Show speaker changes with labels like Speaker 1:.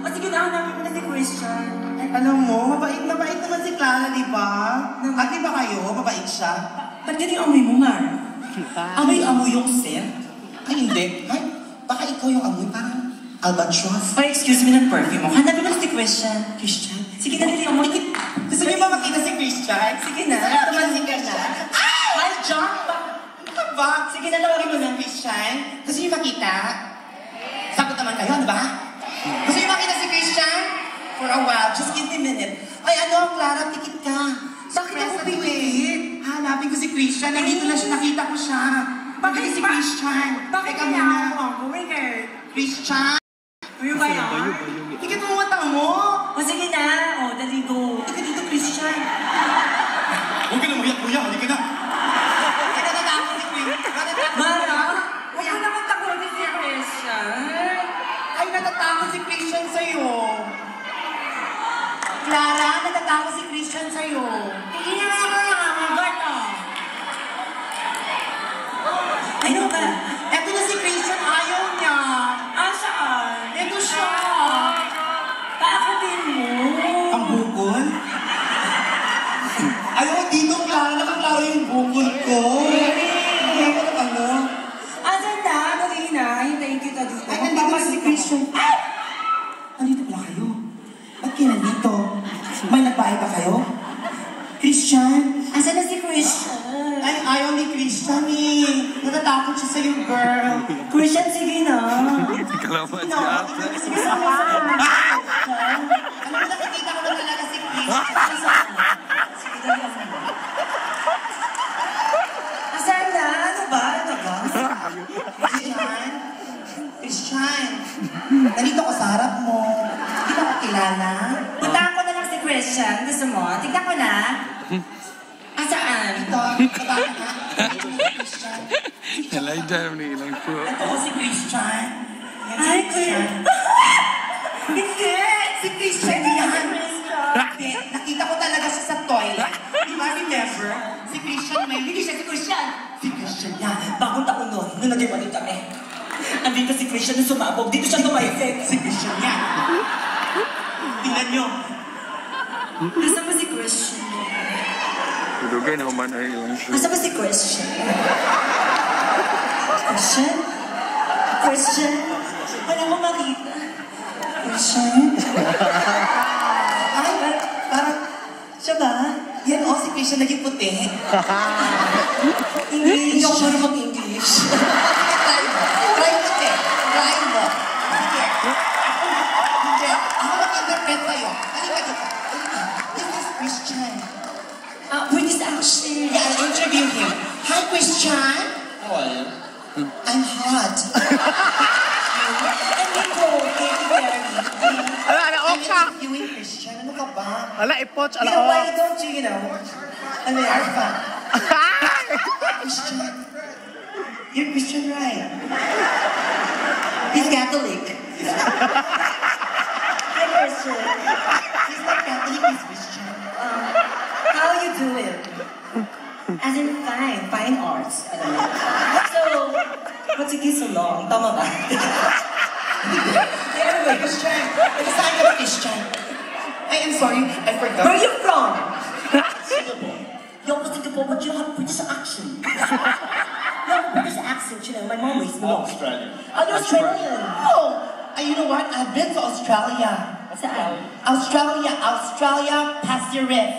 Speaker 1: O sige na, hanapin mo na si Christian.
Speaker 2: Alam mo, mabait naman si Clara, di ba? At di ba kayo, mabait siya?
Speaker 1: Ba't ganyan amoy mo, Mar? Amoy yung sir?
Speaker 2: Ay, hindi. Ay, baka ikaw yung amoy, parang albatross.
Speaker 1: Or excuse me ng perfume mo. Hanapin mo na si Christian. Christian? Sige na, dali mo.
Speaker 2: Gusto niyo ba makita si Christian?
Speaker 1: Sige na.
Speaker 2: Gusto niyo naman si Christian?
Speaker 1: Hi, John!
Speaker 2: Ano ba? Sige na, tawagin mo na Christian. Gusto niyo makita? Sagot naman kayo, ano ba? Gusto niyo makita si Christian? For a while, just give me a minute. Ay, ano, Clara, tikit ka.
Speaker 1: Bakit ako
Speaker 2: pilit? Hanapin ko si Christian. Nandito na siya, nakita ko siya. Bakit si Christian?
Speaker 1: Bakit
Speaker 2: Teka
Speaker 1: kaya
Speaker 2: muna.
Speaker 1: ako?
Speaker 2: Christian?
Speaker 1: Uyo ba yan?
Speaker 2: Tikit mo mata mo.
Speaker 1: O sige na. O, dali go.
Speaker 2: Ika dito, Christian. Huwag ka na muyak-muyak. Halika na. Ay, natatakot si Christian.
Speaker 1: Mara, huwag mo naman takutin si Christian.
Speaker 2: Ay, natatakot si Christian sa'yo.
Speaker 1: Clara, natatakot si Christian sa'yo. Hindi naman ako nakakagat ah. Ano ba?
Speaker 2: Eto na si Christian, ayaw niya.
Speaker 1: Ah, saan?
Speaker 2: Eto siya.
Speaker 1: Paakatin mo.
Speaker 2: Ang bukol? Ayaw dito, Clara. Nakaklaro yung bukol ko. Hindi ako na ano.
Speaker 1: Asan na? Dali na. Hintayin kita dito.
Speaker 2: Ay, nandito na si Christian. Ay! Nandito pala kayo. Ba't kayo nandito? May nagbahay ba kayo? Christian?
Speaker 1: Asan na si Christian?
Speaker 2: Ay, ayaw ni Christian eh. Natatakot siya sa'yo, girl.
Speaker 1: Christian, sige na.
Speaker 3: Kalaman
Speaker 2: No,
Speaker 3: siya.
Speaker 2: sige sa akin. Ano ba nakikita ko na talaga si Christian?
Speaker 1: Sige, dali asan na. Asan na? Ano ba? Ano ba?
Speaker 2: Christian? Christian? Nandito ko sa harap mo. Hindi ba ako kilala?
Speaker 1: Puntahan ko na lang si Christian. Gusto mo? Tignan ko na. Asaan?
Speaker 2: Ito, kabaka na. Ito na si Christian.
Speaker 3: Nalay dyan ni ilang po.
Speaker 2: Ito ko si Christian. Yan si
Speaker 1: Ay,
Speaker 2: Christian.
Speaker 1: Hindi!
Speaker 2: Si Christian yan. Hindi, nakita ko talaga siya sa toilet. Di ba, remember? Si Christian may...
Speaker 1: Hindi siya si Christian.
Speaker 2: Si Christian yan.
Speaker 1: Bagong taon nun, nung naging malit kami. Andito si Christian na sumabog. Dito siya tumaisip.
Speaker 2: Si Christian yan. Tingnan nyo.
Speaker 1: Asa ba si Christian?
Speaker 3: Dudugay na human ay ilang po.
Speaker 1: Asa ba si Christian? Christian? Christian? Wala ko makita.
Speaker 2: Christian? Ay, parang...
Speaker 1: Siya ba?
Speaker 2: Yan o, si Christian naging puti.
Speaker 1: English. Hindi ako marunong mag-English.
Speaker 2: Try mo, te. Try mo. Sige. Hindi. Ako mag-interpret sa'yo. Halika dito. Halika. This is Christian.
Speaker 1: British accent.
Speaker 2: Yeah, I'll interview him. Hi, Christian.
Speaker 4: How are you?
Speaker 2: I'm hot.
Speaker 1: And Nicole, Katy Perry.
Speaker 2: I'm interviewing Christian. Ano ka ba?
Speaker 3: Ala, ipoch,
Speaker 1: You know, why don't you,
Speaker 2: Ano yan? Arfa. Christian. You're Christian, right?
Speaker 1: He's Catholic. Hi, Christian.
Speaker 2: He's not Catholic, he's Christian.
Speaker 1: How you doing? As in fine arts. So, what's it so long? Tama ba?
Speaker 2: Anyway, Christian. Saan ka ba, Christian? I am sorry, I forgot.
Speaker 1: Where are you from?
Speaker 4: Singapore.
Speaker 1: You're from Singapore, but you have British accent. You have British accent, my mom raised me.
Speaker 4: I'm Australian.
Speaker 1: Are you Australian?
Speaker 2: Oh, you know what? I've been to Australia.
Speaker 1: Saan?
Speaker 2: Australia, Pasir Ris.